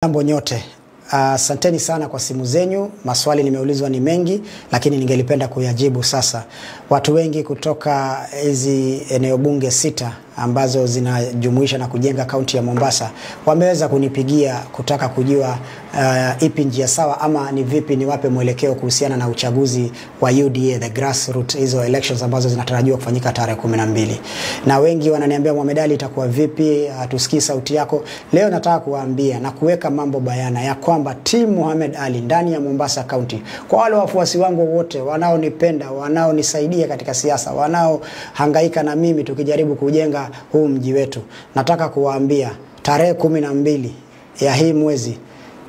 Jambo nyote, asanteni sana kwa simu zenyu. Maswali nimeulizwa ni mengi, lakini ningelipenda kuyajibu sasa. Watu wengi kutoka hizi eneo bunge 6 ambazo zinajumuisha na kujenga kaunti ya Mombasa wameweza kunipigia kutaka kujua ipi njia sawa ama ni vipi niwape mwelekeo kuhusiana na uchaguzi wa UDA, the grassroots, hizo elections ambazo zinatarajiwa kufanyika tarehe 12. Na wengi wananiambia Mohamed Ali, itakuwa vipi, tusikii sauti yako. Leo nataka kuwaambia na kuweka mambo bayana ya kwamba team Mohamed Ali ndani ya Mombasa County, kwa wale wafuasi wangu wote wanaonipenda, wanaonisaidia katika siasa, wanaohangaika na mimi tukijaribu kujenga huu mji wetu, nataka kuwaambia tarehe 12 ya hii mwezi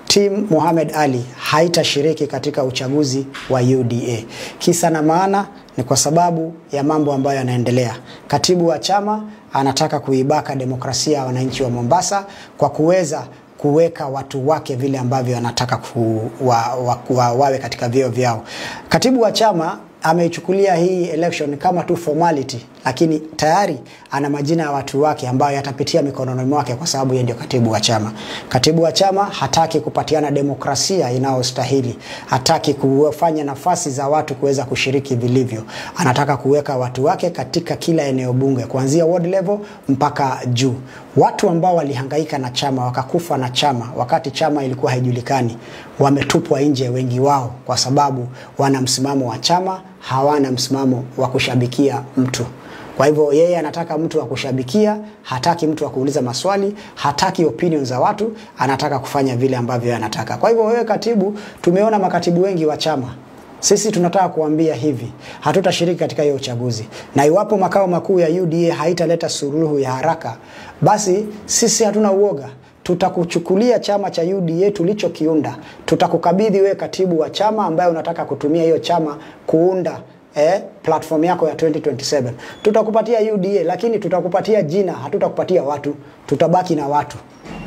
team Mohamed Ali haitashiriki katika uchaguzi wa UDA. Kisa na maana ni kwa sababu ya mambo ambayo yanaendelea. Katibu wa chama anataka kuibaka demokrasia ya wananchi wa Mombasa kwa kuweza kuweka watu wake vile ambavyo anataka wawe katika vyeo vyao. Katibu wa chama ameichukulia hii election kama tu formality, lakini tayari ana majina ya watu wake ambayo yatapitia mikononi mwake kwa sababu yeye ndio katibu wa chama. Katibu wa chama hataki kupatiana demokrasia inayostahili. Hataki kufanya nafasi za watu kuweza kushiriki vilivyo. Anataka kuweka watu wake katika kila eneo bunge kuanzia ward level mpaka juu. Watu ambao walihangaika na chama, wakakufa na chama wakati chama ilikuwa haijulikani, wametupwa nje wengi wao kwa sababu wana msimamo wa chama, hawana msimamo wa kushabikia mtu. Kwa hivyo yeye anataka mtu wa kushabikia, hataki mtu wa kuuliza maswali, hataki opinions za watu, anataka kufanya vile ambavyo anataka. Kwa hivyo wewe katibu, tumeona makatibu wengi wa chama. Sisi tunataka kuambia hivi, hatutashiriki katika hiyo uchaguzi. Na iwapo makao makuu ya UDA haitaleta suluhu ya haraka, basi sisi hatuna uoga. Tutakuchukulia chama cha UDA tulichokiunda. Tutakukabidhi wewe katibu wa chama ambaye unataka kutumia hiyo chama kuunda platform yako ya 2027. Tutakupatia UDA, lakini tutakupatia jina, hatutakupatia watu. Tutabaki na watu.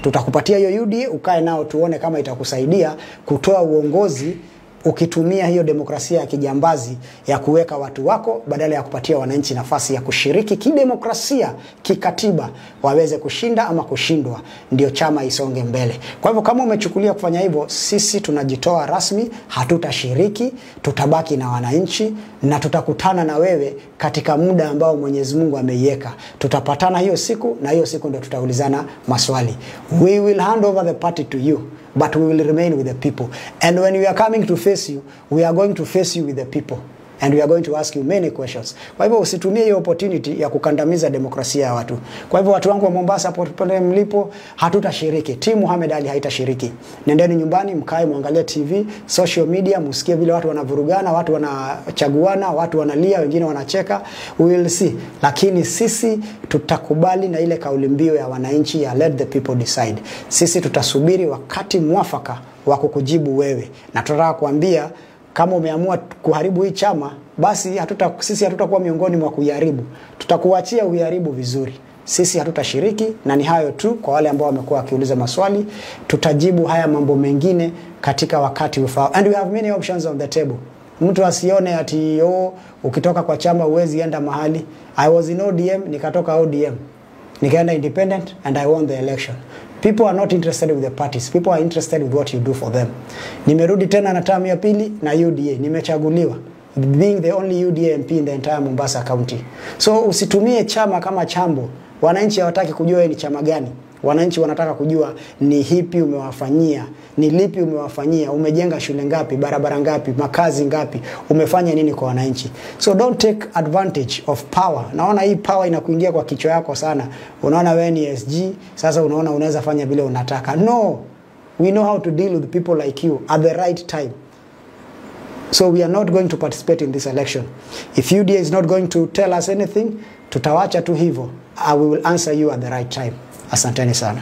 Tutakupatia hiyo UDA, ukae nao tuone kama itakusaidia kutoa uongozi ukitumia hiyo demokrasia ya kijambazi ya kuweka watu wako badala ya kupatia wananchi nafasi ya kushiriki kidemokrasia, kikatiba, waweze kushinda ama kushindwa, ndio chama isonge mbele. Kwa hivyo kama umechukulia kufanya hivyo, sisi tunajitoa rasmi, hatutashiriki, tutabaki na wananchi na tutakutana na wewe katika muda ambao Mwenyezi Mungu ameiweka. Tutapatana hiyo siku na hiyo siku ndio tutaulizana maswali. We will hand over the party to you, but we will remain with the people. And when we are coming to face you, we are going to face you with the people. And we are going to ask you many questions. Kwa hivyo usitumie hiyo opportunity ya kukandamiza demokrasia ya watu. Kwa hivyo watu wangu wa Mombasa popote mlipo, hatutashiriki. Team Mohamed Ali haitashiriki. Nendeni nyumbani, mkae muangalie TV, social media, msikie vile watu wanavurugana, watu wanachaguana, watu wanalia, wengine wanacheka. We will see. Lakini sisi tutakubali na ile kauli mbiu ya wananchi ya let the people decide. Sisi tutasubiri wakati mwafaka wa kukujibu wewe. Na tunataka kuambia kama umeamua kuharibu hii chama, basi sisi hatutakuwa miongoni mwa kuiharibu. Tutakuachia uiharibu vizuri. Sisi hatutashiriki, na ni hayo tu kwa wale ambao wamekuwa wakiuliza maswali. Tutajibu haya mambo mengine katika wakati ufao. And we have many options on the table. Mtu asione ati ukitoka kwa chama uwezi enda mahali. I was in ODM, nikatoka ODM. Nikaenda independent and I won the election. People are not interested with the parties. People are interested with what you do for them. Nimerudi tena na term ya pili na UDA. Nimechaguliwa, being the only UDA MP in the entire Mombasa County. So usitumie chama kama chambo. Wananchi hawataki kujua ni chama gani. Wananchi wanataka kujua ni hipi umewafanyia, ni lipi umewafanyia, umejenga shule ngapi, barabara ngapi, makazi ngapi, umefanya nini kwa wananchi. So don't take advantage of power. Naona hii power inakuingia kwa kichwa yako sana. Unaona wewe ni SG, sasa unaona unaweza fanya vile unataka. No. We know how to deal with people like you at the right time. So we are not going to participate in this election. If UDA is not going to tell us anything, tutawacha tu hivyo. I will answer you at the right time. Asanteni sana.